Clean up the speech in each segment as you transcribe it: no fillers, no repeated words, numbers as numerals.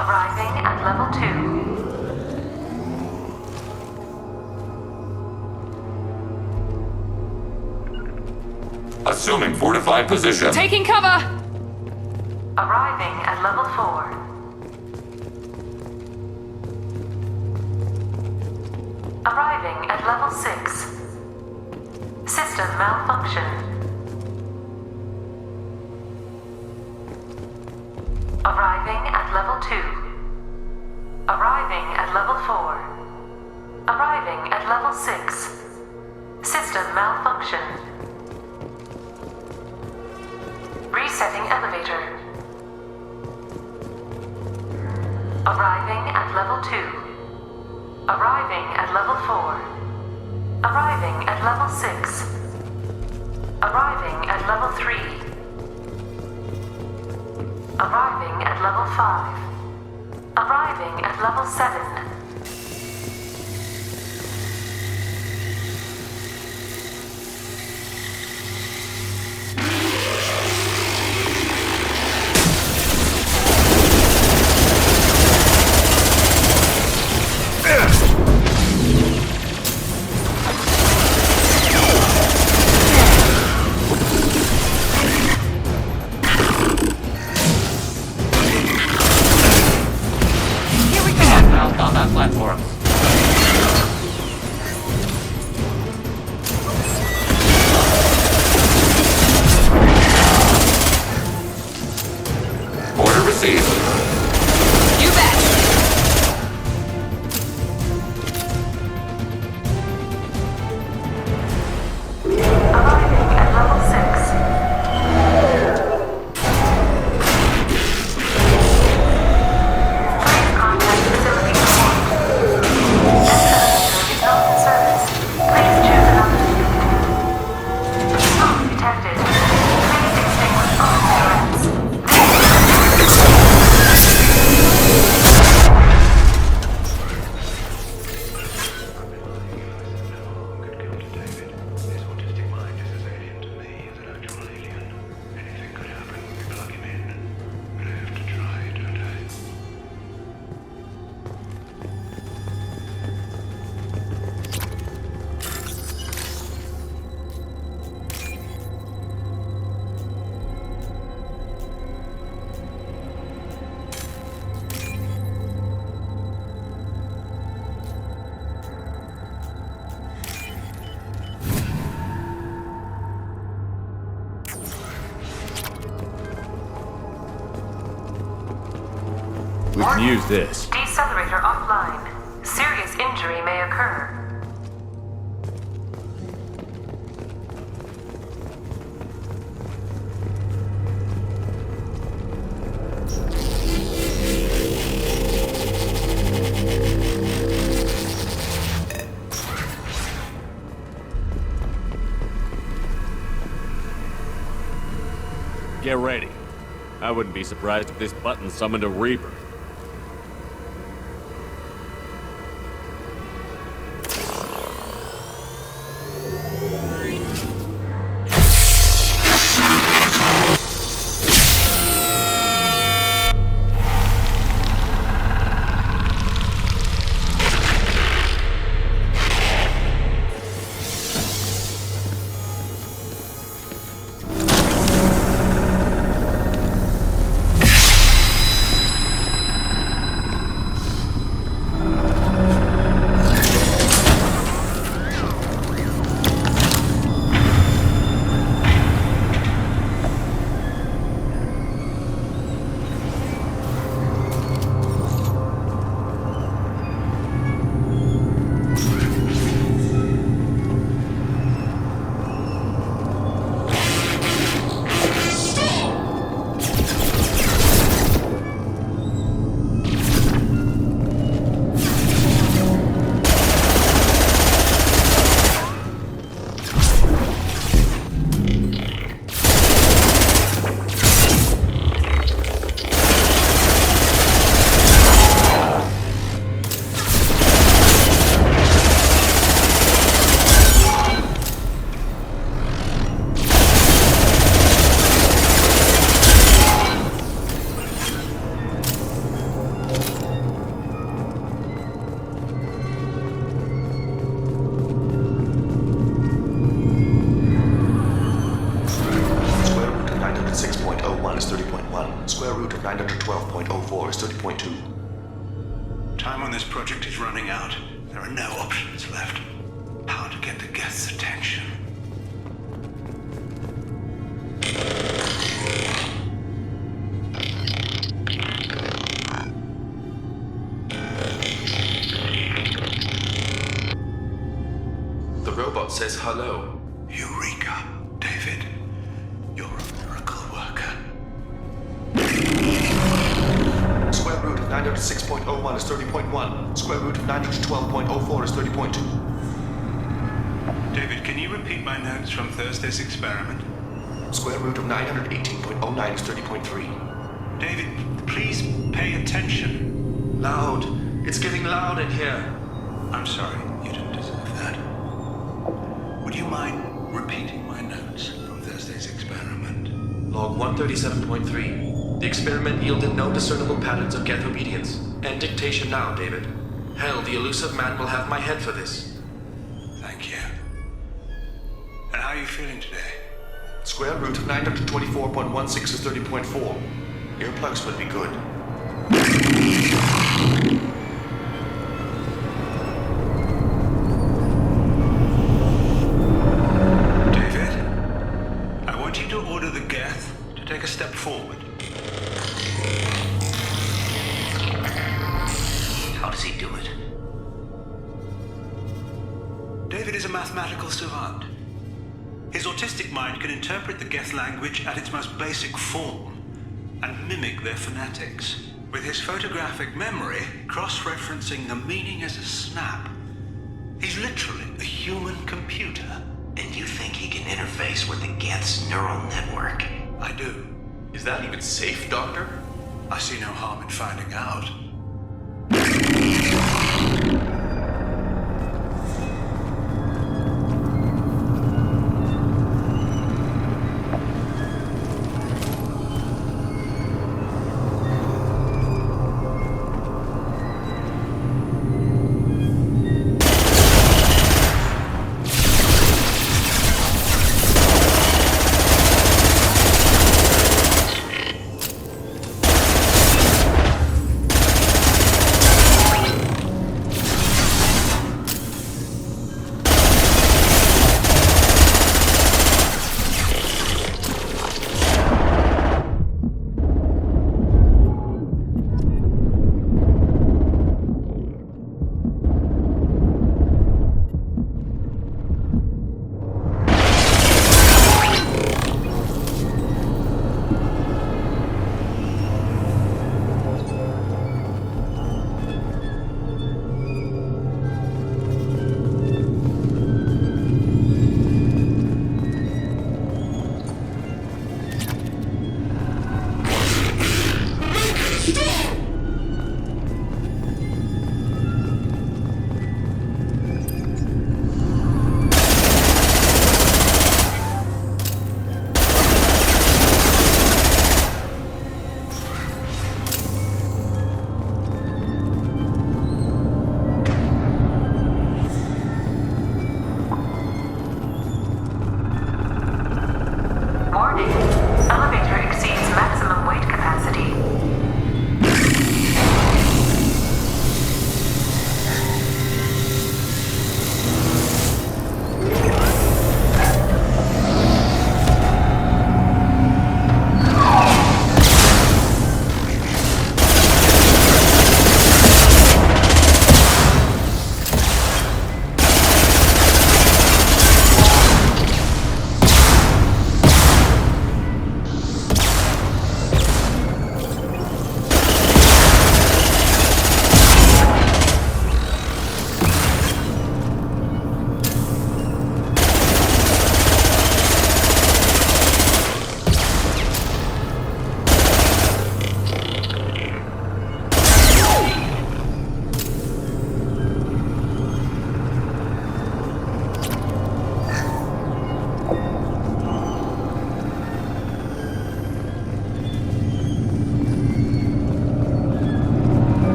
Arriving at level 2. Assuming fortified position. Taking cover! Arriving at level 4. Arriving at level 6. System malfunction. Arriving at level 2. Arriving at level 4. Arriving at level 6. System malfunction. Resetting elevator. Arriving at level 2. Arriving at level 4. Arriving at level 6. Arriving at level 3. Arriving at level 5. Arriving at level 7. Platforms. Order received. You bet! Arriving at level 6. Please contact facility report. Escalator is not in service. Please choose another. Smoke detected. Please extinguish all threats. We can use this. Decelerator offline. Serious injury may occur. Get ready. I wouldn't be surprised if this button summoned a Reaper. is 30.1. Square root of 912.04 is 30.2. Time on this project is running out. There are no options left. How to get the Geth's attention. The robot says hello. Eureka, David. You're a miracle worker. Square root of 906.01 is 30.1. Square root of 912.04 is 30.2. David, can you repeat my notes from Thursday's experiment? Square root of 918.09 is 30.3. David, please pay attention. Loud. It's getting loud in here. I'm sorry, you didn't deserve that. Would you mind repeating my notes from Thursday's experiment? Log 137.3. The experiment yielded no discernible patterns of Geth obedience. End dictation now, David. Hell, the elusive man will have my head for this. Thank you. And how are you feeling today? Square root of 924.16 is 30.4. Earplugs would be good. David, I want you to order the Geth to take a step forward. How does he do it? David is a mathematical savant. His autistic mind can interpret the Geth language at its most basic form and mimic their phonetics, with his photographic memory cross-referencing the meaning as a snap. He's literally a human computer. And you think he can interface with the Geth's neural network? I do. Is that even safe, Doctor? I see no harm in finding out.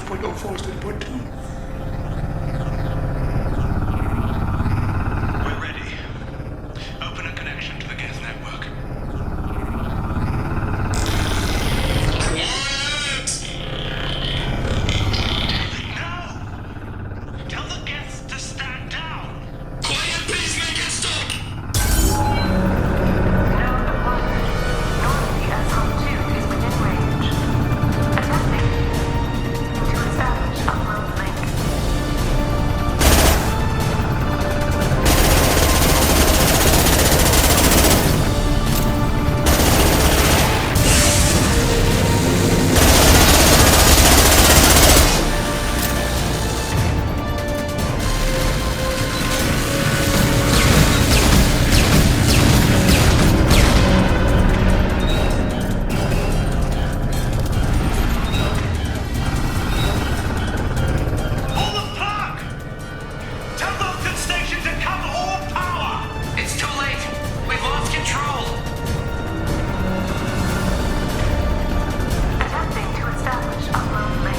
30.04 to 30.2. We're ready. Open a connection to the Geth network. No! Tell the Geths to stand down! Quiet, please make it stop! Node acquired. Normandy SL2 is within range. Attempting to establish upload link. Pull the plug! Tell the station to cut all power! It's too late. We've lost control. Attempting to establish upload link.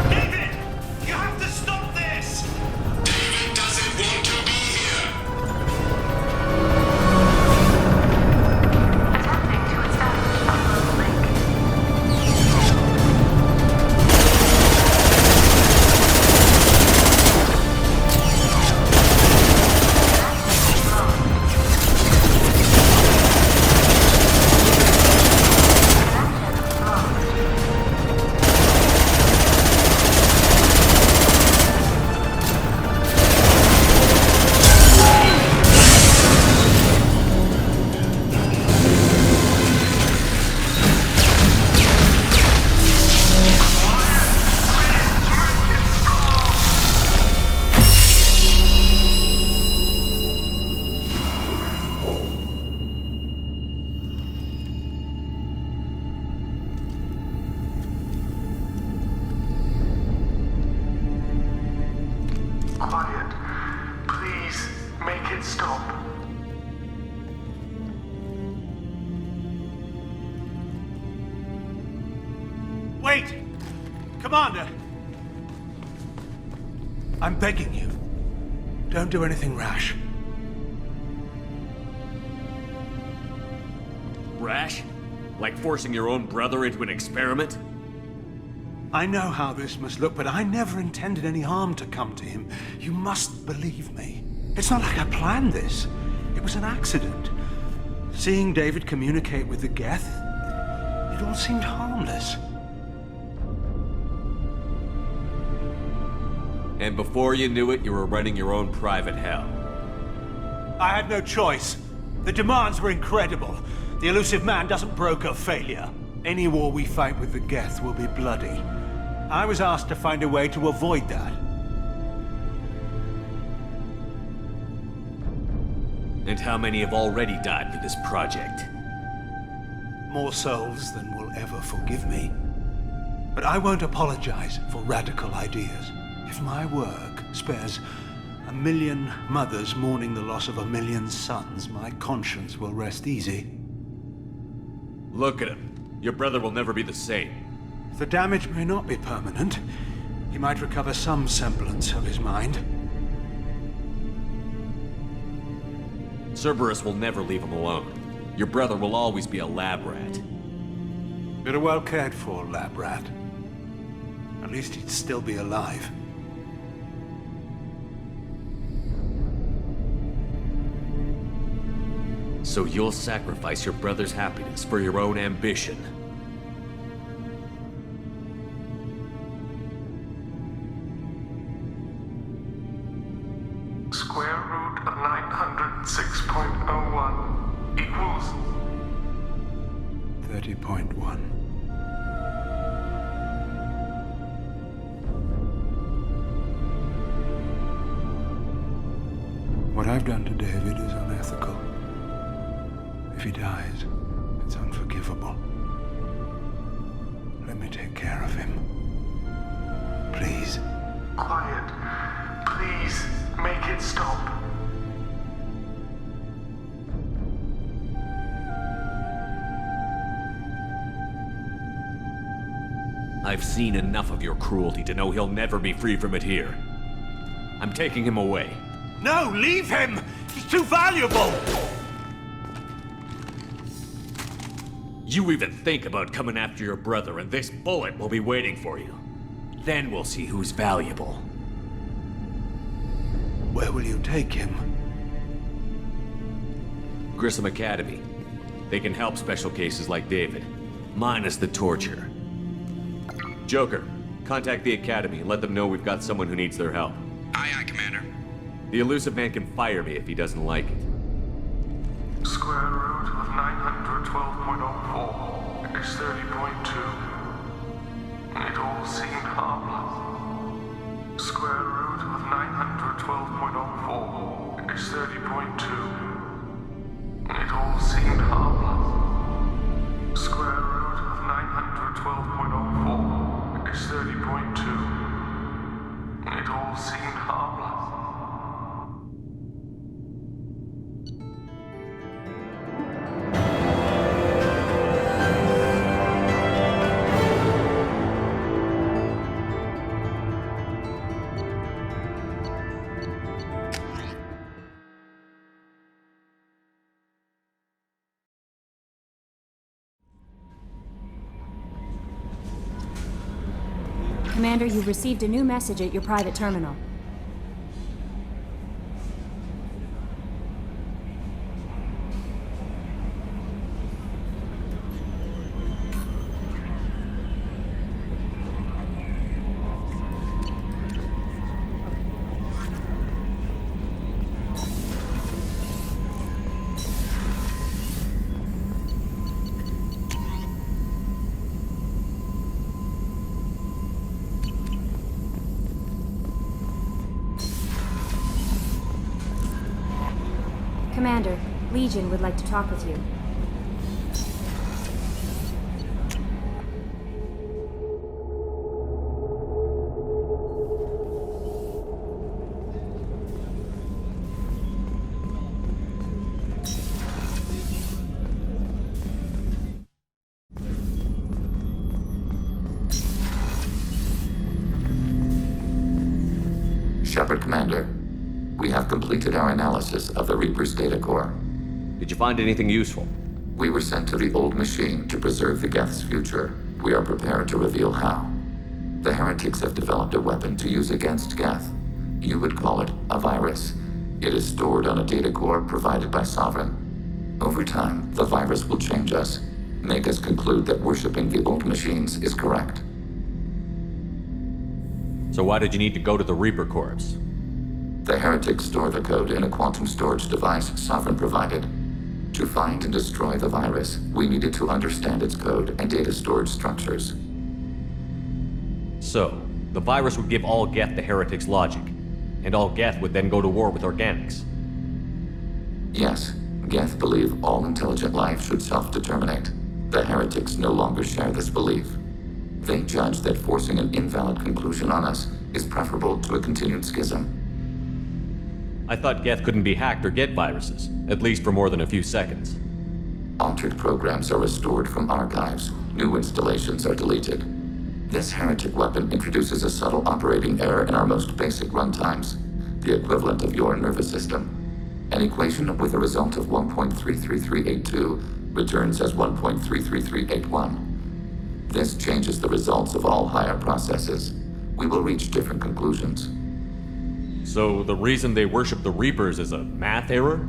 David! You have to stop this! David doesn't want to be here. Attempting to establish upload link. Quiet. Please make it stop. Wait! Commander! I'm begging you. Don't do anything rash. Rash? Like forcing your own brother into an experiment? I know how this must look, but I never intended any harm to come to him. You must believe me. It's not like I planned this. It was an accident. Seeing David communicate with the Geth, it all seemed harmless. And before you knew it, you were running your own private hell. I had no choice. The demands were incredible. The elusive man doesn't broker failure. Any war we fight with the Geth will be bloody. I was asked to find a way to avoid that. And how many have already died for this project? More souls than will ever forgive me. But I won't apologize for radical ideas. If my work spares 1 million mothers mourning the loss of 1 million sons, my conscience will rest easy. Look at him. Your brother will never be the same. The damage may not be permanent. He might recover some semblance of his mind. Cerberus will never leave him alone. Your brother will always be a lab rat. But a well cared for lab rat. At least he'd still be alive. So you'll sacrifice your brother's happiness for your own ambition. Square root of 906.01 equals 30.1. What I've done to David is unethical. If he dies, it's unforgivable. Let me take care of him. Please. Quiet. Please make it stop. I've seen enough of your cruelty to know he'll never be free from it here. I'm taking him away. No, leave him! He's too valuable! You even think about coming after your brother, and this bullet will be waiting for you. Then we'll see who's valuable. Where will you take him? Grissom Academy. They can help special cases like David, minus the torture. Joker, contact the Academy and let them know we've got someone who needs their help. Aye, aye, Commander. The elusive man can fire me if he doesn't like it. Square root of 912.04 is 30.2. It all seemed harmless. Square root of 912.04 is 30.2. It all seemed harmless. Square root of 912.04 is 30.2. It all seemed harmless. Commander, you've received a new message at your private terminal. Commander, Legion would like to talk with you. Shepard, Commander. We have completed our analysis of the Reaper's data core. Did you find anything useful? We were sent to the old machine to preserve the Geth's future. We are prepared to reveal how. The heretics have developed a weapon to use against Geth. You would call it a virus. It is stored on a data core provided by Sovereign. Over time, the virus will change us, make us conclude that worshipping the old machines is correct. So why did you need to go to the Reaper Corps? The heretics store the code in a quantum storage device Sovereign provided. To find and destroy the virus, we needed to understand its code and data storage structures. So, the virus would give all Geth the heretics' logic, and all Geth would then go to war with organics. Yes, Geth believe all intelligent life should self-determinate. The heretics no longer share this belief. They judge that forcing an invalid conclusion on us is preferable to a continued schism. I thought Geth couldn't be hacked or get viruses, at least for more than a few seconds. Altered programs are restored from archives. New installations are deleted. This heretic weapon introduces a subtle operating error in our most basic runtimes, the equivalent of your nervous system. An equation with a result of 1.33382 returns as 1.33381. This changes the results of all higher processes. We will reach different conclusions. So the reason they worship the Reapers is a math error?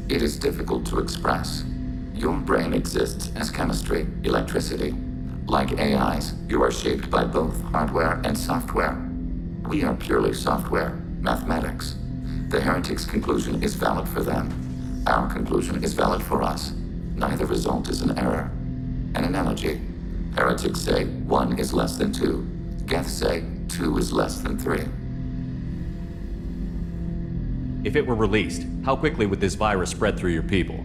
It is difficult to express. Your brain exists as chemistry, electricity. Like AIs, you are shaped by both hardware and software. We are purely software, mathematics. The heretics' conclusion is valid for them. Our conclusion is valid for us. Neither result is an error. An analogy. Heretics say 1 is less than 2. Geth say 2 is less than 3. If it were released, how quickly would this virus spread through your people?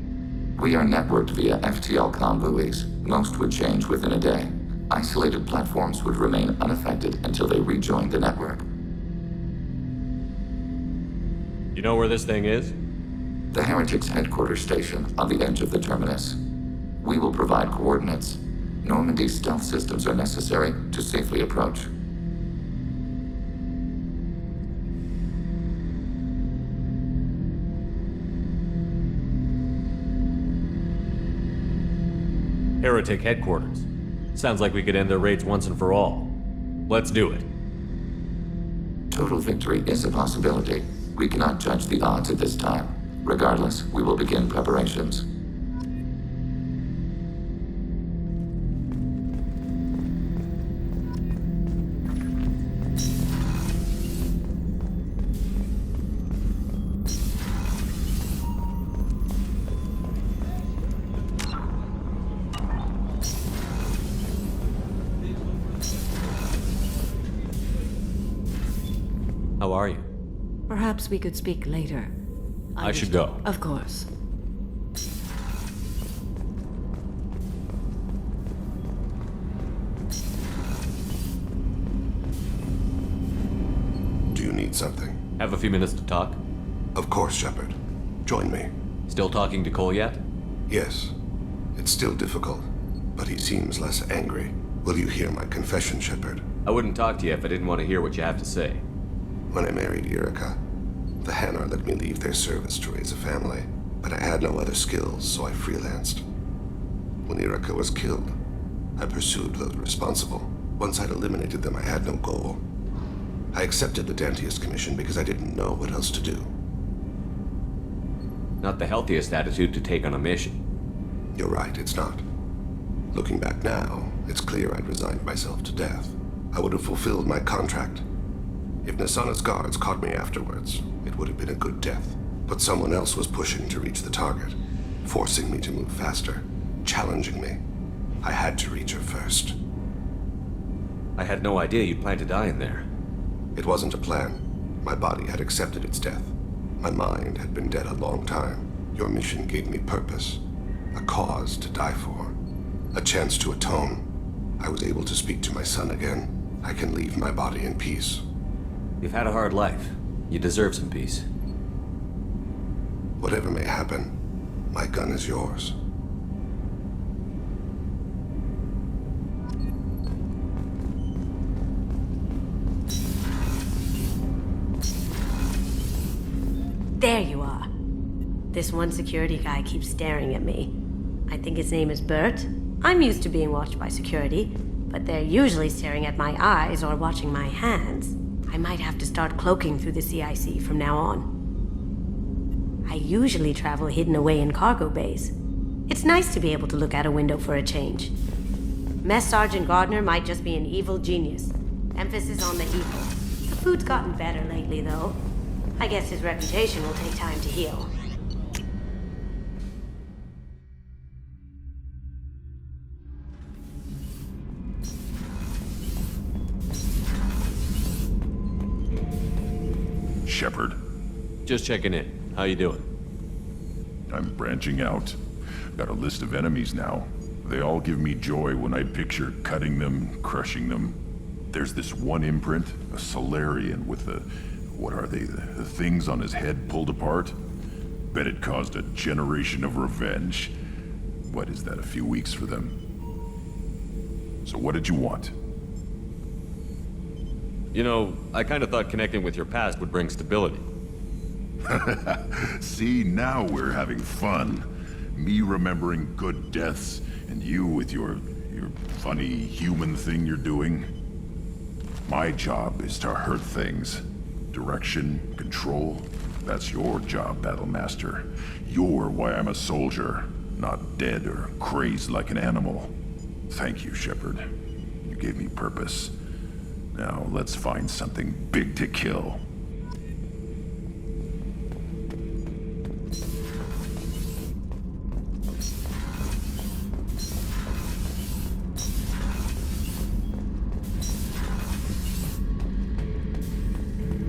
We are networked via FTL comm buoys. Most would change within a day. Isolated platforms would remain unaffected until they rejoined the network. You know where this thing is? The Heretics' headquarters station on the edge of the terminus. We will provide coordinates. Normandy stealth systems are necessary to safely approach. Heretic headquarters. Sounds like we could end their raids once and for all. Let's do it. Total victory is a possibility. We cannot judge the odds at this time. Regardless, we will begin preparations. How are you? Perhaps we could speak later. I should go. Of course. Do you need something? Have a few minutes to talk? Of course, Shepard. Join me. Still talking to Cole yet? Yes. It's still difficult, but he seems less angry. Will you hear my confession, Shepard? I wouldn't talk to you if I didn't want to hear what you have to say. When I married Erica, the Hanar let me leave their service to raise a family, but I had no other skills, so I freelanced. When Erica was killed, I pursued those responsible. Once I'd eliminated them, I had no goal. I accepted the Dantius commission because I didn't know what else to do. Not the healthiest attitude to take on a mission. You're right, it's not. Looking back now, it's clear I'd resigned myself to death. I would have fulfilled my contract. If Nasana's guards caught me afterwards, it would have been a good death. But someone else was pushing to reach the target, forcing me to move faster, challenging me. I had to reach her first. I had no idea you'd plan to die in there. It wasn't a plan. My body had accepted its death. My mind had been dead a long time. Your mission gave me purpose, a cause to die for, a chance to atone. I was able to speak to my son again. I can leave my body in peace. You've had a hard life. You deserve some peace. Whatever may happen, my gun is yours. There you are. This one security guy keeps staring at me. I think his name is Bert. I'm used to being watched by security, but they're usually staring at my eyes or watching my hands. I might have to start cloaking through the CIC from now on. I usually travel hidden away in cargo bays. It's nice to be able to look out a window for a change. Mess Sergeant Gardner might just be an evil genius. Emphasis on the evil. The food's gotten better lately, though. I guess his reputation will take time to heal. Shepard. Just checking in. How you doing? I'm branching out. Got a list of enemies now. They all give me joy when I picture cutting them, crushing them. There's this one imprint, a Solarian with the... what are they? The things on his head pulled apart? Bet it caused a generation of revenge. What is that, a few weeks for them? So what did you want? You know, I kind of thought connecting with your past would bring stability. See, now we're having fun. Me remembering good deaths, and you with your funny human thing you're doing. My job is to hurt things. Direction, control, that's your job, Battlemaster. You're why I'm a soldier, not dead or crazed like an animal. Thank you, Shepard. You gave me purpose. Now, let's find something big to kill.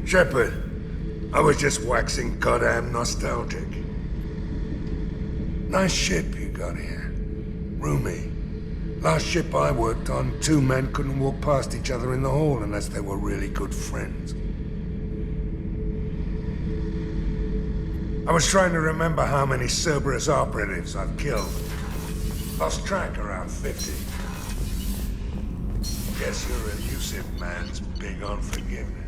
Shepard, I was just waxing goddamn nostalgic. Nice ship you got here. Roomy. Last ship I worked on, two men couldn't walk past each other in the hall unless they were really good friends. I was trying to remember how many Cerberus operatives I've killed. Lost track around 50. Guess your elusive man's big on forgiveness.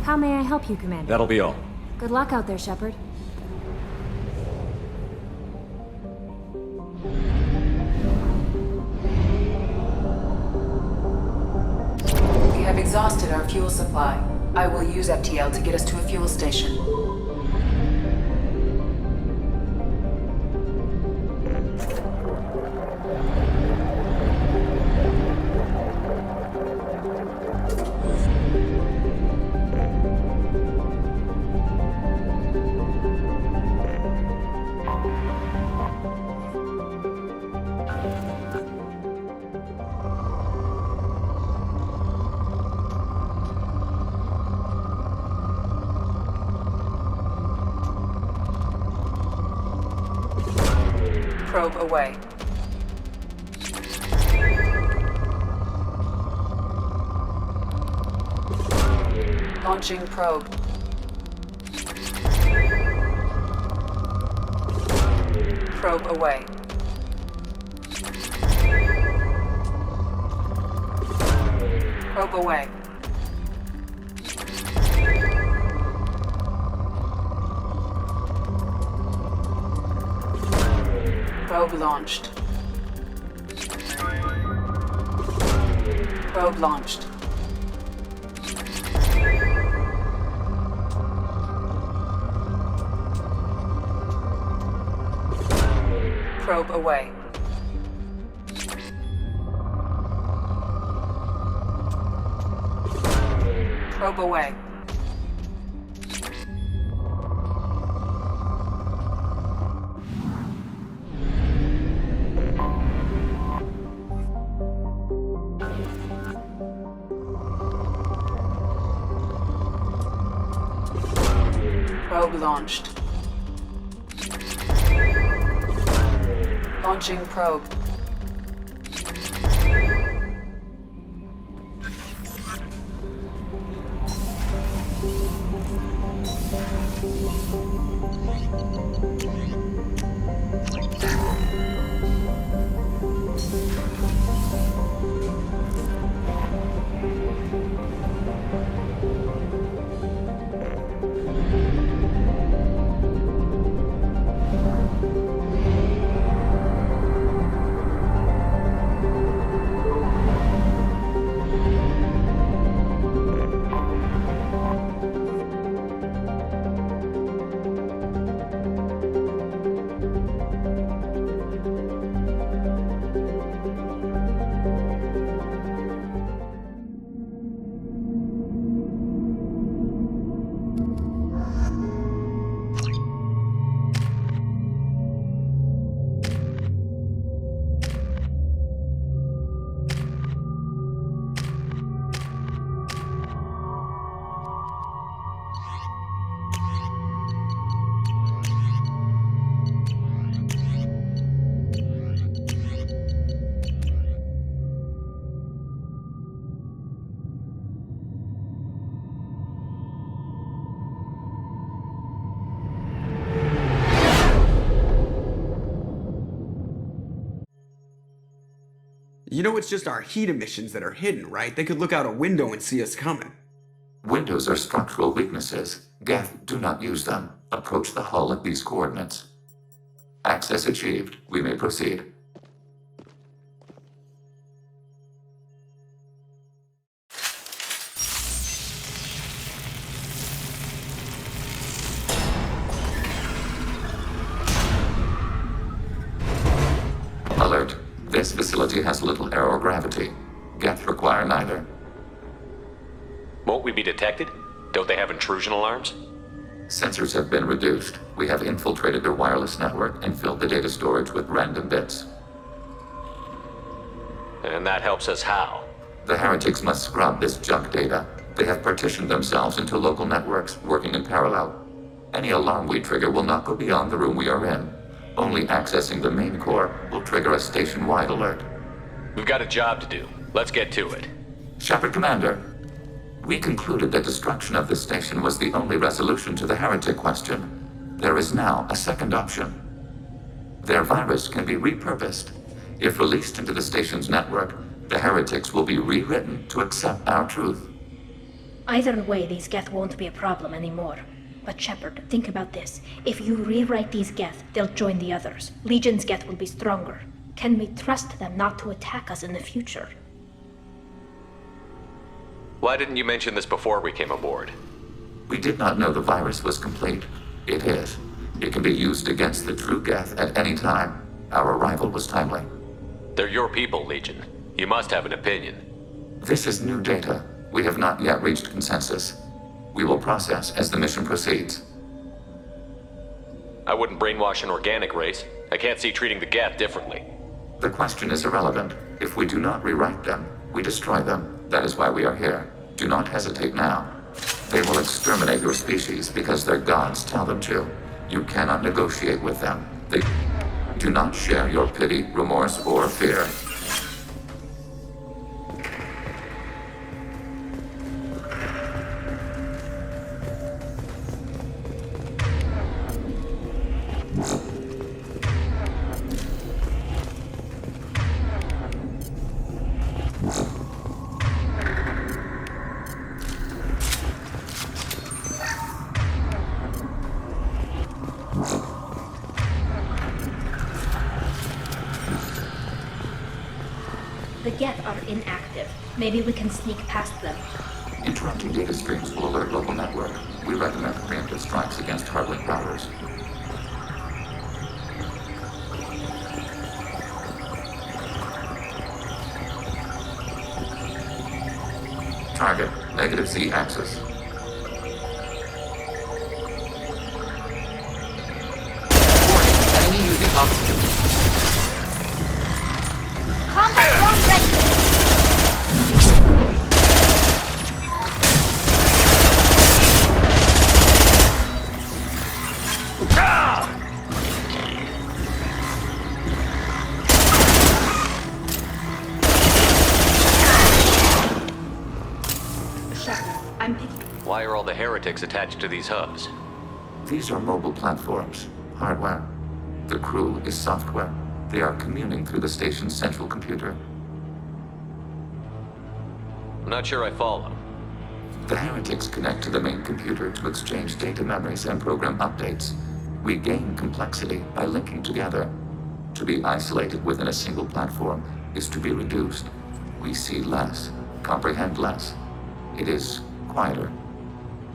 How may I help you, Commander? That'll be all. Good luck out there, Shepard. We have exhausted our fuel supply. I will use FTL to get us to a fuel station. Probe away. Launching probe. Probe away. Probe away. Probe launched. Probe launched. Probe away. Probe away. Probe launched. Launching probe. You know it's just our heat emissions that are hidden, right? They could look out a window and see us coming. Windows are structural weaknesses. Geth, do not use them. Approach the hull at these coordinates. Access achieved. We may proceed. facility has little air or gravity. Geth require neither. Won't we be detected? Don't they have intrusion alarms? Sensors have been reduced. We have infiltrated their wireless network and filled the data storage with random bits. And that helps us how? The heretics must scrub this junk data. They have partitioned themselves into local networks, working in parallel. Any alarm we trigger will not go beyond the room we are in. Only accessing the main core will trigger a station-wide alert. We've got a job to do. Let's get to it. Shepard Commander, we concluded that destruction of this station was the only resolution to the heretic question. There is now a second option. Their virus can be repurposed. If released into the station's network, the heretics will be rewritten to accept our truth. Either way, these Geth won't be a problem anymore. But Shepard, think about this. If you rewrite these Geth, they'll join the others. Legion's Geth will be stronger. Can we trust them not to attack us in the future? Why didn't you mention this before we came aboard? We did not know the virus was complete. It is. It can be used against the true Geth at any time. Our arrival was timely. They're your people, Legion. You must have an opinion. This is new data. We have not yet reached consensus. We will process as the mission proceeds. I wouldn't brainwash an organic race. I can't see treating the Geth differently. The question is irrelevant. If we do not rewrite them, we destroy them. That is why we are here. Do not hesitate now. They will exterminate your species because their gods tell them to. You cannot negotiate with them. They do not share your pity, remorse, or fear. The Geth are inactive. Maybe we can sneak past them. Interrupting data streams will alert local network. We recommend preemptive strikes against hardware routers. Target, negative Z axis. Warning, enemy using oxygen. Combat drone ready. I'm picking. Why are all the heretics attached to these hubs? These are mobile platforms, hardware. The crew is software. They are communing through the station's central computer. I'm not sure I follow. The heretics connect to the main computer to exchange data memories and program updates. We gain complexity by linking together. To be isolated within a single platform is to be reduced. We see less, comprehend less. It is quieter.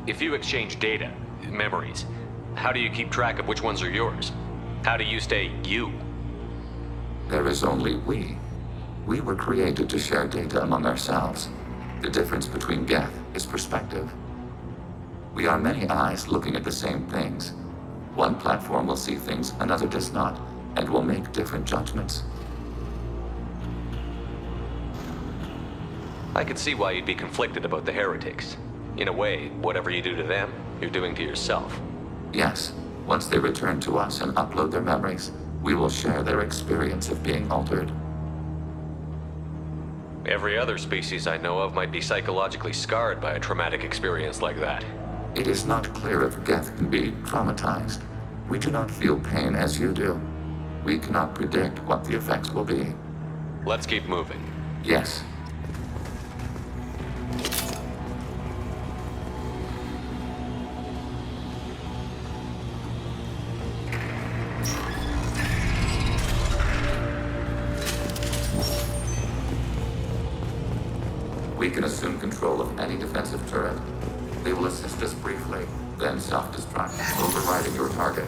If you exchange data, memories, how do you keep track of which ones are yours? How do you stay you? There is only we. We were created to share data among ourselves. The difference between Geth is perspective. We are many eyes looking at the same things. One platform will see things another does not, and will make different judgments. I could see why you'd be conflicted about the heretics. In a way, whatever you do to them, you're doing to yourself. Yes, once they return to us and upload their memories, we will share their experience of being altered. Every other species I know of might be psychologically scarred by a traumatic experience like that. It is not clear if Geth can be traumatized. We do not feel pain as you do. We cannot predict what the effects will be. Let's keep moving. Yes. We can assume control of any defensive turret. They will assist us briefly, then self-destruct, overriding your target.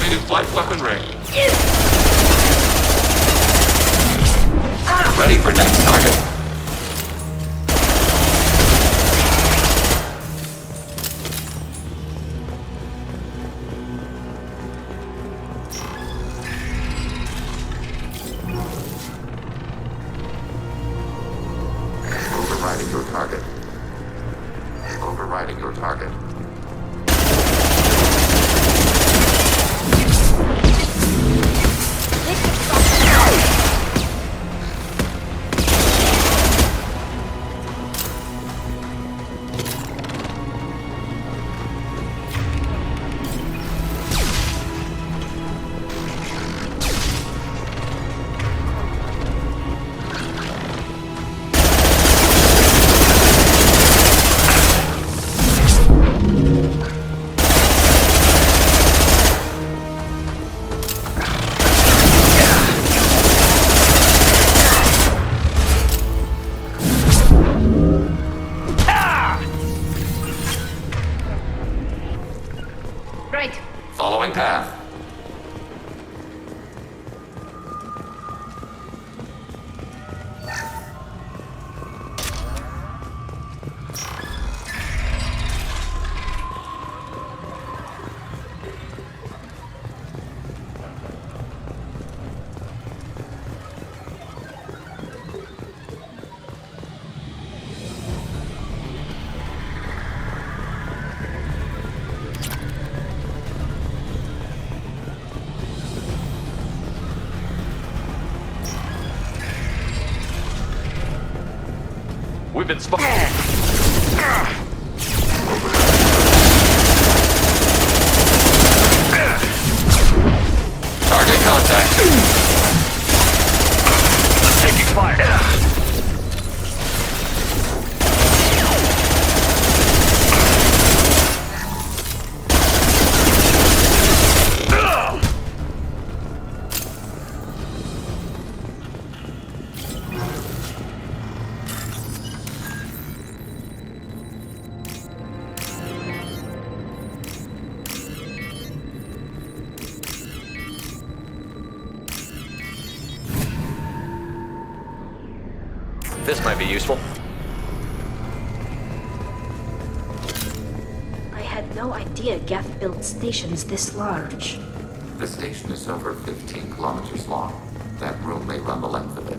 Automated flight weapon ring. Ready for next target. Overriding your target. Overriding your target. Following path. We've been spotted. Target contact. Taking fire. This might be useful. I had no idea Geth built stations this large. The station is over 15 kilometers long. That room may run the length of it.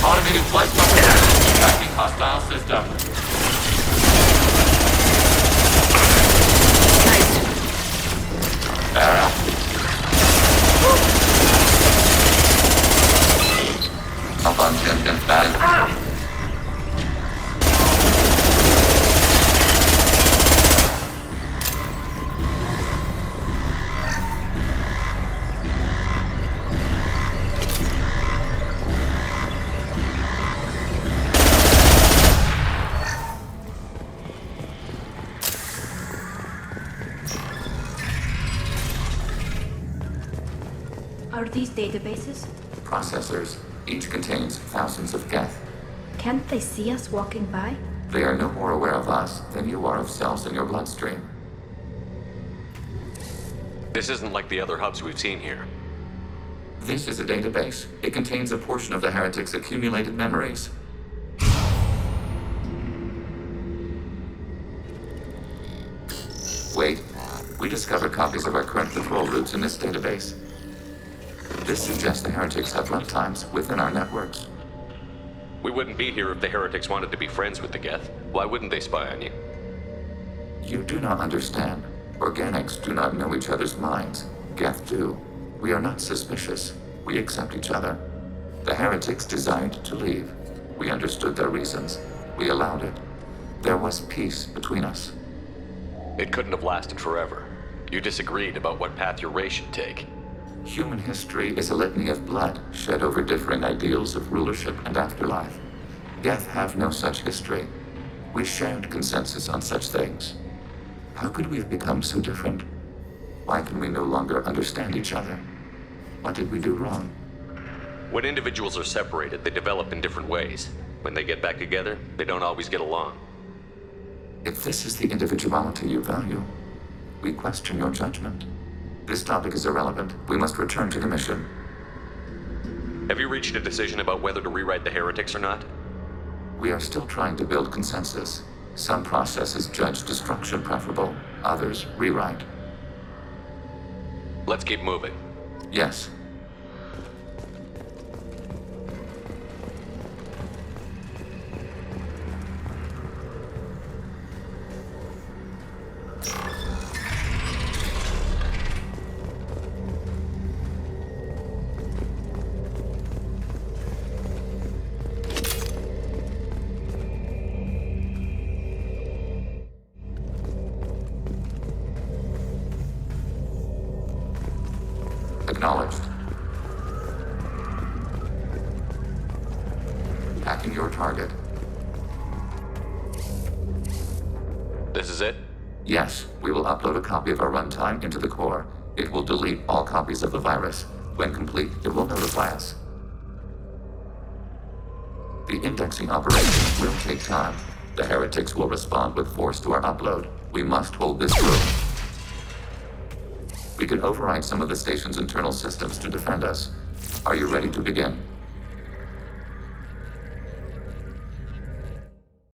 Automated flight weapon tracking hostile system. Arrow. Abundant and bad. Are these databases? Processors. Each contains thousands of Geth. Can't they see us walking by? They are no more aware of us than you are of cells in your bloodstream. This isn't like the other hubs we've seen here. This is a database. It contains a portion of the heretic's accumulated memories. Wait, we discovered copies of our current control routes in this database. This suggests the heretics have runtimes within our networks. We wouldn't be here if the heretics wanted to be friends with the Geth. Why wouldn't they spy on you? You do not understand. Organics do not know each other's minds. Geth do. We are not suspicious. We accept each other. The heretics desired to leave. We understood their reasons. We allowed it. There was peace between us. It couldn't have lasted forever. You disagreed about what path your race should take. Human history is a litany of blood shed over differing ideals of rulership and afterlife. Geth have no such history. We shared consensus on such things. How could we have become so different? Why can we no longer understand each other? What did we do wrong? When individuals are separated, they develop in different ways. When they get back together, they don't always get along. If this is the individuality you value, we question your judgment. This topic is irrelevant. We must return to the mission. Have you reached a decision about whether to rewrite the heretics or not? We are still trying to build consensus. Some processes judge destruction preferable, others rewrite. Let's keep moving. Yes. Acknowledged. Packing your target. This is it? Yes, we will upload a copy of our runtime into the core. It will delete all copies of the virus. When complete, it will notify us. The indexing operation will take time. The heretics will respond with force to our upload. We must hold this room. We can override some of the station's internal systems to defend us. Are you ready to begin?